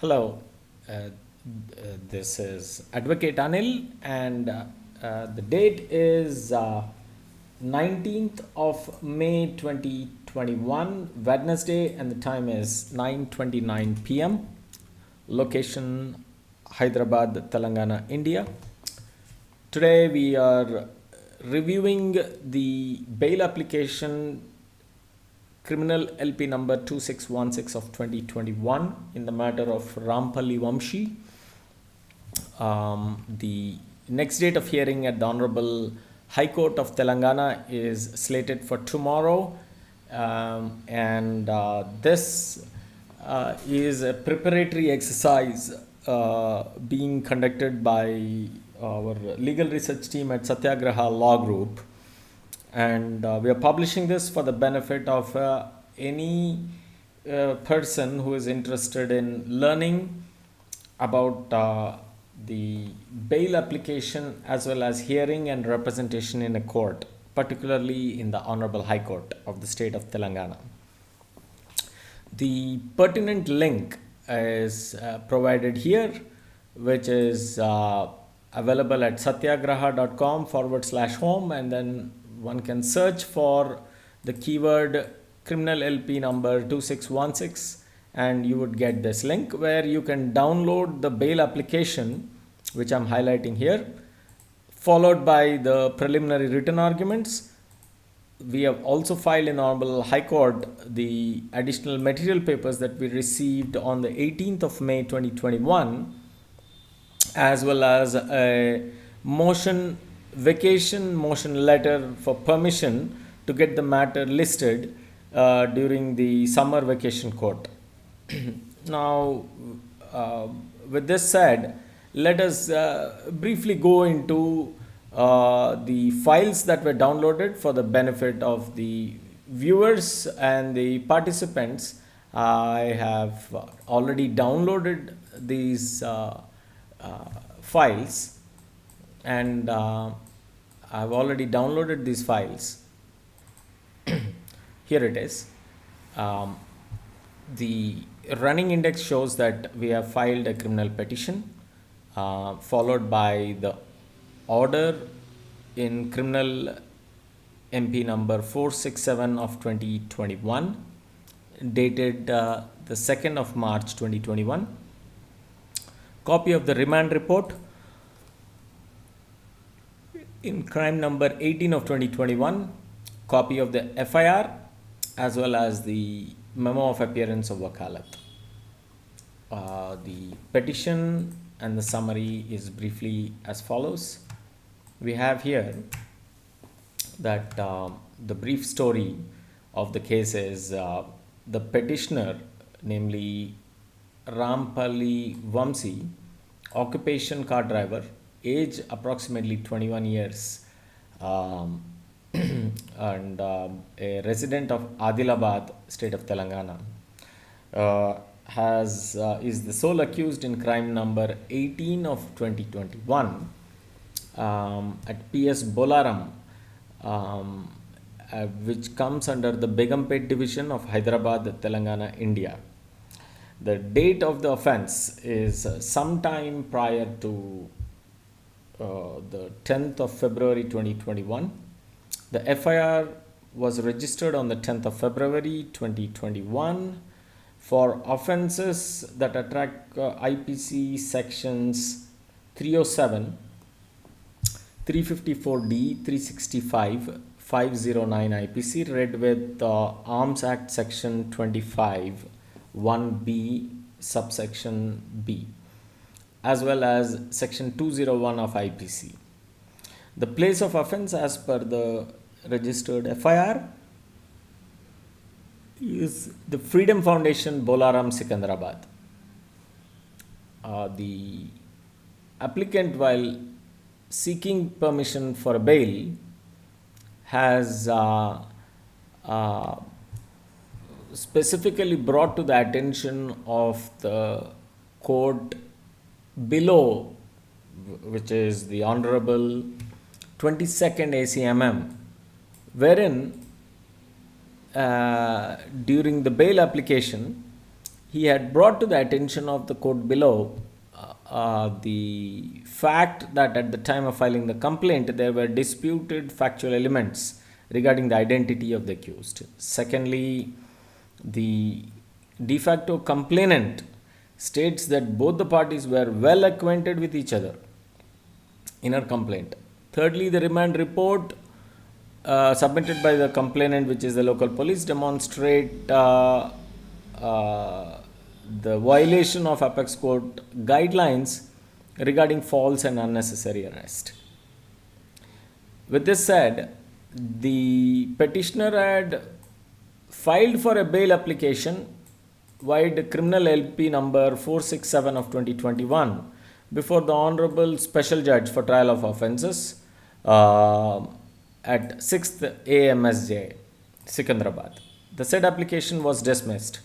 Hello, this is Advocate Anil, and the date is 19th of May 2021, Wednesday, and the time is 9:29 p.m. Location Hyderabad, Telangana, India. Today we are reviewing the bail application Crl L.P. number 2616 of 2021 in the matter of RAMPELLY VAMSHI. The next date of hearing at the Honorable High Court of Telangana is slated for tomorrow, and this is a preparatory exercise being conducted by our legal research team at Satyagraha Law Group. And we are publishing this for the benefit of any person who is interested in learning about the bail application as well as hearing and representation in a court, particularly in the Honorable High Court of the state of Telangana. The pertinent link is provided here, which is available at satyagraha.com/home, and then one can search for the keyword Crl L.P. number 2616 and you would get this link where you can download the bail application, which I'm highlighting here, followed by the preliminary written arguments. We have also filed in Honorable High Court the additional material papers that we received on the 18th of May 2021, as well as a vacation motion letter for permission to get the matter listed during the summer vacation court. Now, with this said, let us briefly go into the files that were downloaded for the benefit of the viewers and the participants. I have already downloaded these files, and I've already downloaded these files. Here it is. The running index shows that we have filed a criminal petition, followed by the order in Crl MP number 467 of 2021, dated the 2nd of March 2021. Copy of the Remand Report in crime number 18 of 2021, copy of the FIR, as well as the memo of appearance of Wakalat. The petition and the summary is briefly as follows. We have here that the brief story of the case is the petitioner, namely RAMPELLY VAMSHI, occupation car driver, age approximately 21 years, and a resident of Adilabad, state of Telangana, is the sole accused in crime number 18 of 2021 at PS Bollarum, which comes under the Begumpet division of Hyderabad, Telangana, India. The date of the offense is sometime prior to the 10th of February 2021. The FIR was registered on the 10th of February 2021 for offenses that attract IPC sections 307, 354D, 365, 509 IPC, read with Arms Act section 25, 1B, subsection B, as well as section 201 of IPC. The place of offense as per the registered FIR is the Freedom Foundation, Bollarum, Secunderabad. The applicant, while seeking permission for a bail, has specifically brought to the attention of the court below, which is the Honorable 22nd ACMM, wherein during the bail application he had brought to the attention of the court below the fact that at the time of filing the complaint, there were disputed factual elements regarding the identity of the accused. Secondly, the de facto complainant states that both the parties were well acquainted with each other in her complaint. Thirdly, the remand report submitted by the complainant, which is the local police, demonstrate the violation of Apex Court guidelines regarding false and unnecessary arrest. With this said, the petitioner had filed for a bail application via Crl L.P. number 467 of 2021 before the Honorable Special Judge for Trial of Offences at 6th AMSJ, Secunderabad. The said application was dismissed.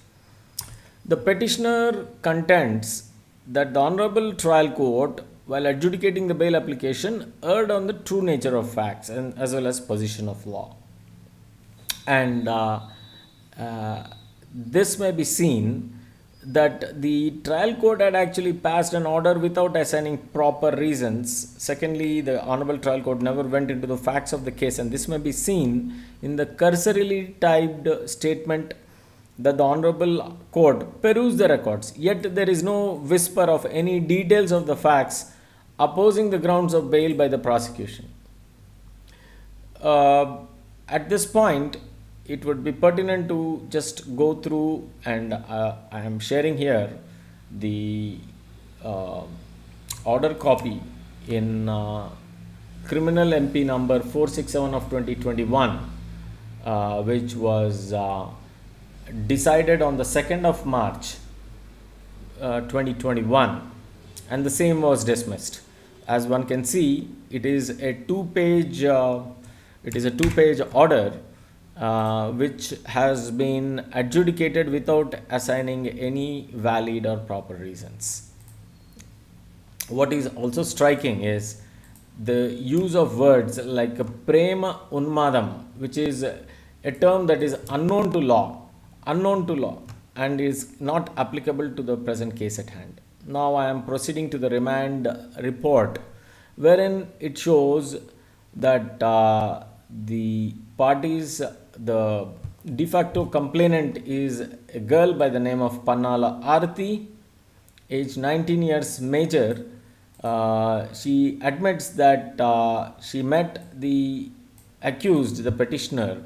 The petitioner contends that the Honorable Trial Court, while adjudicating the bail application, erred on the true nature of facts and as well as position of law. And this may be seen that the trial court had actually passed an order without assigning proper reasons. Secondly, the Honorable Trial Court never went into the facts of the case, and this may be seen in the cursorily typed statement that the Honorable Court perused the records, yet there is no whisper of any details of the facts opposing the grounds of bail by the prosecution. At this point, it would be pertinent to just go through, and I am sharing here the order copy in Criminal MP number 467 of 2021, which was decided on the 2nd of March 2021, and the same was dismissed. As one can see, it is a two-page order which has been adjudicated without assigning any valid or proper reasons. What is also striking is the use of words like prema unmadam, which is a term that is unknown to law, and is not applicable to the present case at hand. Now I am proceeding to the remand report, wherein it shows that the parties, the de facto complainant is a girl by the name of Pannala Arati, age 19 years, major. She admits that she met the accused, the petitioner,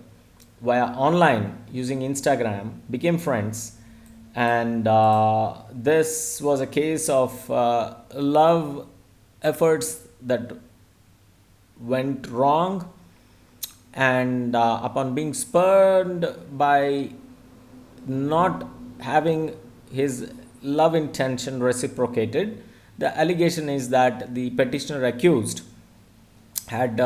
via online using Instagram, became friends, and this was a case of love efforts that went wrong, and upon being spurned by not having his love intention reciprocated, the allegation is that the petitioner accused had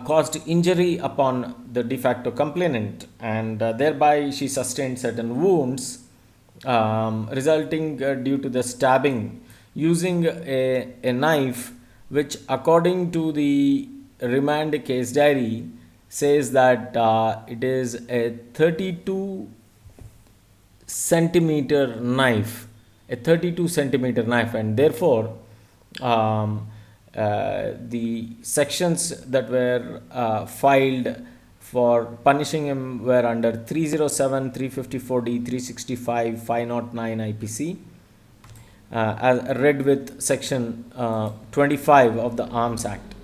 caused injury upon the de facto complainant, and thereby she sustained certain wounds resulting due to the stabbing using a knife, which according to the remand case diary says that it is a 32 centimeter knife, and therefore the sections that were filed for punishing him were under 307, 354D, 365, 509 IPC, as read with section 25 of the Arms Act,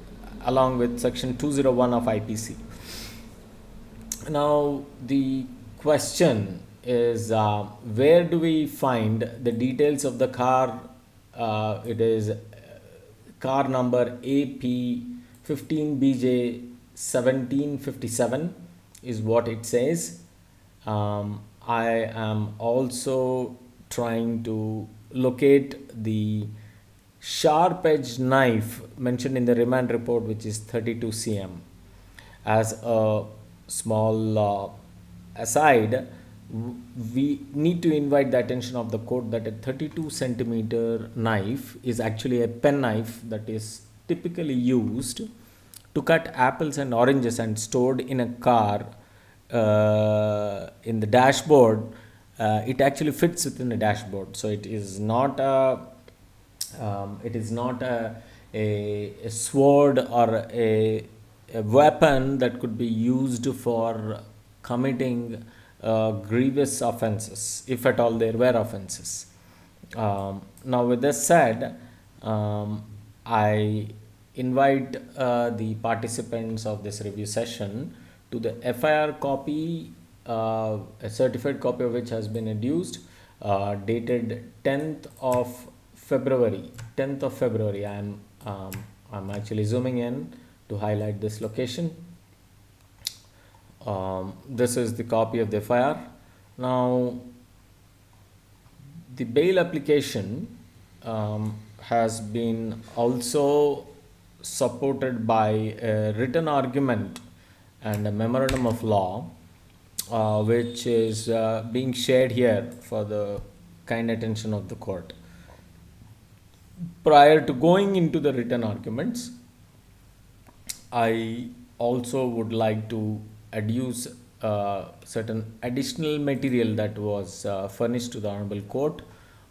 along with section 201 of IPC. Now the question is, where do we find the details of the car? It is car number AP15BJ1757 is what it says. I am also trying to locate the sharp edge knife mentioned in the remand report, which is 32 cm. As a small aside, we need to invite the attention of the court that a 32 centimeter knife is actually a pen knife that is typically used to cut apples and oranges and stored in a car in the dashboard it actually fits within the dashboard. So it is not a sword or a weapon that could be used for committing grievous offenses, if at all there were offenses. Now, with this said, I invite the participants of this review session to the FIR copy, a certified copy of which has been adduced, dated 10th of February. 10th of February. I'm actually zooming in to highlight this location. This is the copy of the FIR. Now, the bail application has been also supported by a written argument and a memorandum of law, which is being shared here for the kind attention of the court. Prior to going into the written arguments, I also would like to adduce certain additional material that was furnished to the Honorable Court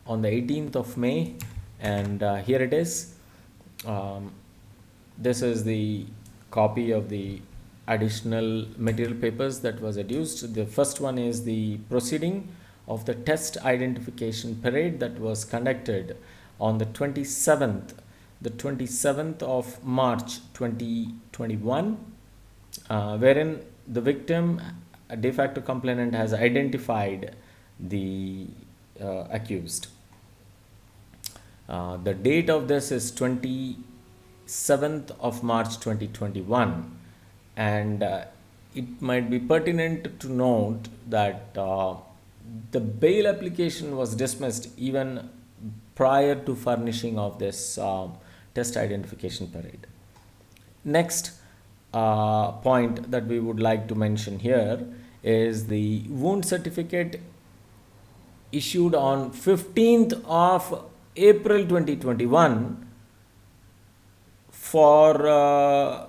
on the 18th of May, and here it is. This is the copy of the additional material papers that was adduced. The first one is the proceeding of the test identification parade that was conducted on the 27th of March 2021, wherein the victim, a de facto complainant, has identified the accused. The date of this is 27th of March 2021, and it might be pertinent to note that the bail application was dismissed even prior to furnishing of this test identification parade. Next point that we would like to mention here is the wound certificate issued on 15th of April 2021 for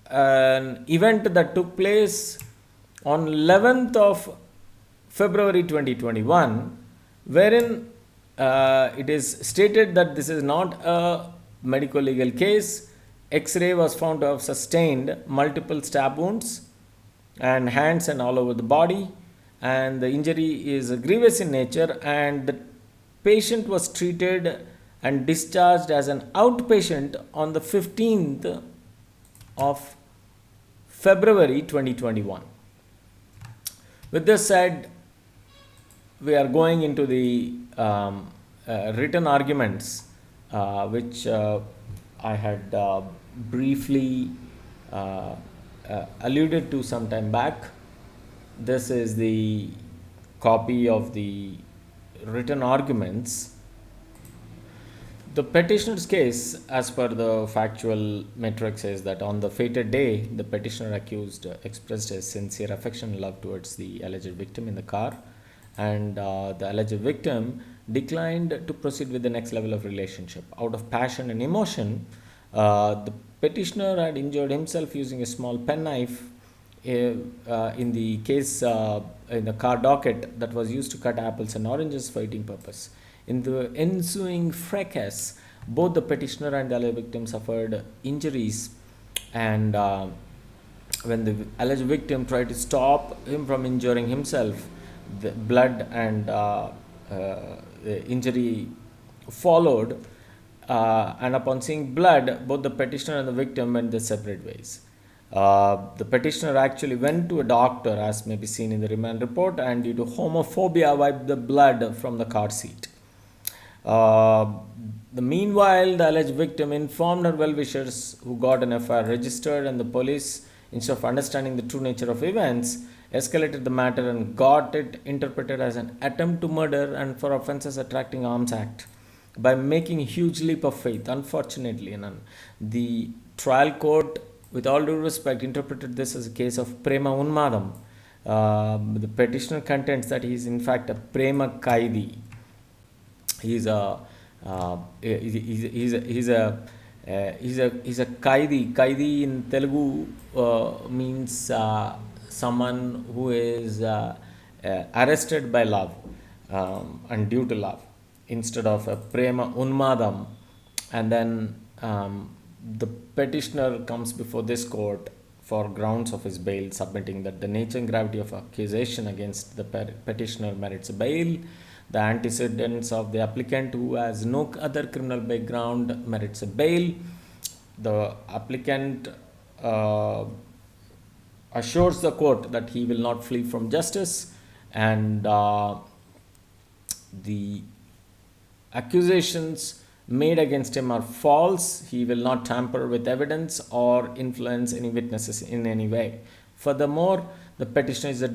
an event that took place on 11th of February 2021, wherein it is stated that this is not a medical legal case. X-ray was found to have sustained multiple stab wounds and hands and all over the body, and the injury is grievous in nature, and the patient was treated and discharged as an outpatient on the 15th of February 2021. With this said, we are going into the written arguments, which I had briefly alluded to some time back. This is the copy of the written arguments. The petitioner's case, as per the factual matrix, is that on the fated day, the petitioner accused expressed his sincere affection and love towards the alleged victim in the car, and the alleged victim declined to proceed with the next level of relationship. Out of passion and emotion, the petitioner had injured himself using a small penknife in the case in the car docket that was used to cut apples and oranges for eating purpose. In the ensuing fracas, both the petitioner and the alleged victim suffered injuries, and when the alleged victim tried to stop him from injuring himself, the blood and injury followed, and upon seeing blood, both the petitioner and the victim went their separate ways. The petitioner actually went to a doctor, as may be seen in the remand report, and due to homophobia wiped the blood from the car seat. Meanwhile, the alleged victim informed her well-wishers, who got an FIR registered, and the police, instead of understanding the true nature of events, escalated the matter and got it interpreted as an attempt to murder and for offences attracting arms act by making a huge leap of faith. Unfortunately, the trial court, with all due respect, interpreted this as a case of prema unmadam. The petitioner contends that he is in fact a prema kaidi. He's a kaidi. Kaidi in Telugu means someone who is arrested by love and due to love instead of a prema unmadam, and then the petitioner comes before this court for grounds of his bail, submitting that the nature and gravity of accusation against the petitioner merits bail, the antecedents of the applicant who has no other criminal background merits a bail, the applicant assures the court that he will not flee from justice, and the accusations made against him are false. He will not tamper with evidence or influence any witnesses in any way. Furthermore, the petitioner is a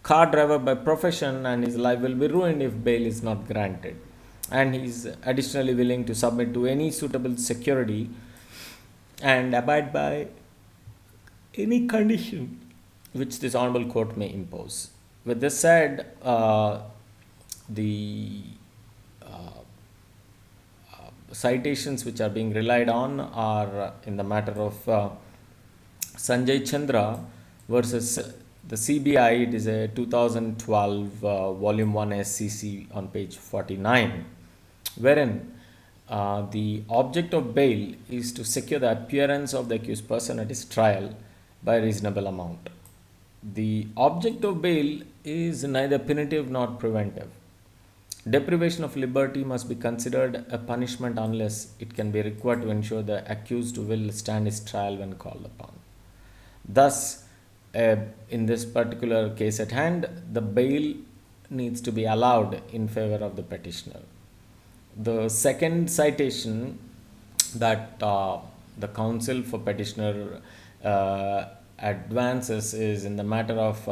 car driver by profession and his life will be ruined if bail is not granted. And he is additionally willing to submit to any suitable security and abide by any condition which this honorable court may impose. With this said, the citations which are being relied on are in the matter of Sanjay Chandra versus the CBI. It is a 2012 volume 1 SCC on page 49, wherein the object of bail is to secure the appearance of the accused person at his trial by a reasonable amount. The object of bail is neither punitive nor preventive. Deprivation of liberty must be considered a punishment unless it can be required to ensure the accused will stand his trial when called upon. Thus, in this particular case at hand, the bail needs to be allowed in favor of the petitioner. The second citation that the counsel for petitioner advances is in the matter of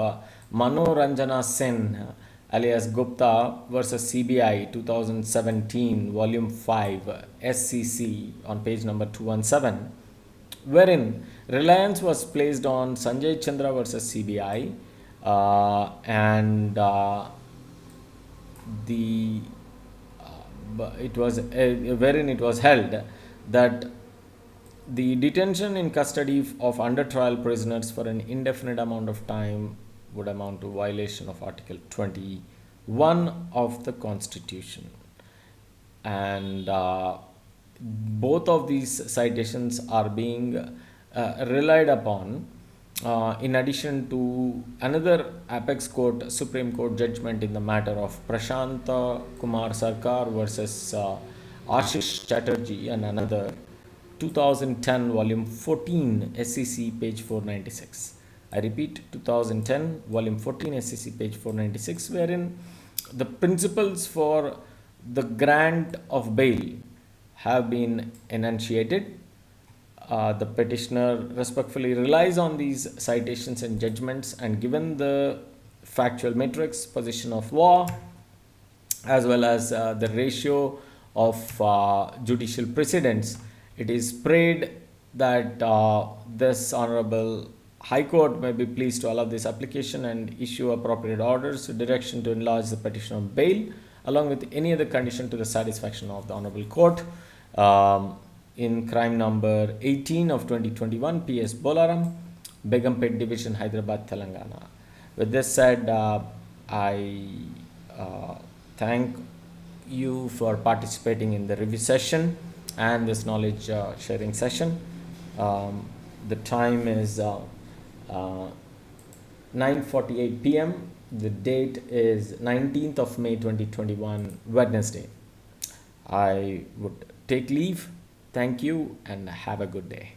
Manoranjana Sen alias Gupta versus CBI 2017 volume 5 SCC on page number 217, wherein reliance was placed on Sanjay Chandra versus CBI and it was wherein it was held that the detention in custody of under trial prisoners for an indefinite amount of time would amount to violation of Article 21 of the Constitution. And both of these citations are being relied upon in addition to another Apex Court, Supreme Court judgment in the matter of Prashant Kumar Sarkar versus Ashish Chatterjee and another 2010 volume 14 SCC page 496. I repeat, 2010 volume 14 SCC page 496, wherein the principles for the grant of bail have been enunciated. The petitioner respectfully relies on these citations and judgments, and given the factual matrix, position of law, as well as the ratio of judicial precedents, it is prayed that this Honorable High Court may be pleased to allow this application and issue appropriate orders, direction to enlarge the petition on bail, along with any other condition to the satisfaction of the Honorable Court. In crime number 18 of 2021, PS Bollarum, Begumpet Division, Hyderabad, Telangana. With this said, I thank you for participating in the review session and this knowledge sharing session. The time is 9:48 p.m. The date is 19th of May 2021, Wednesday. I would take leave. Thank you and have a good day.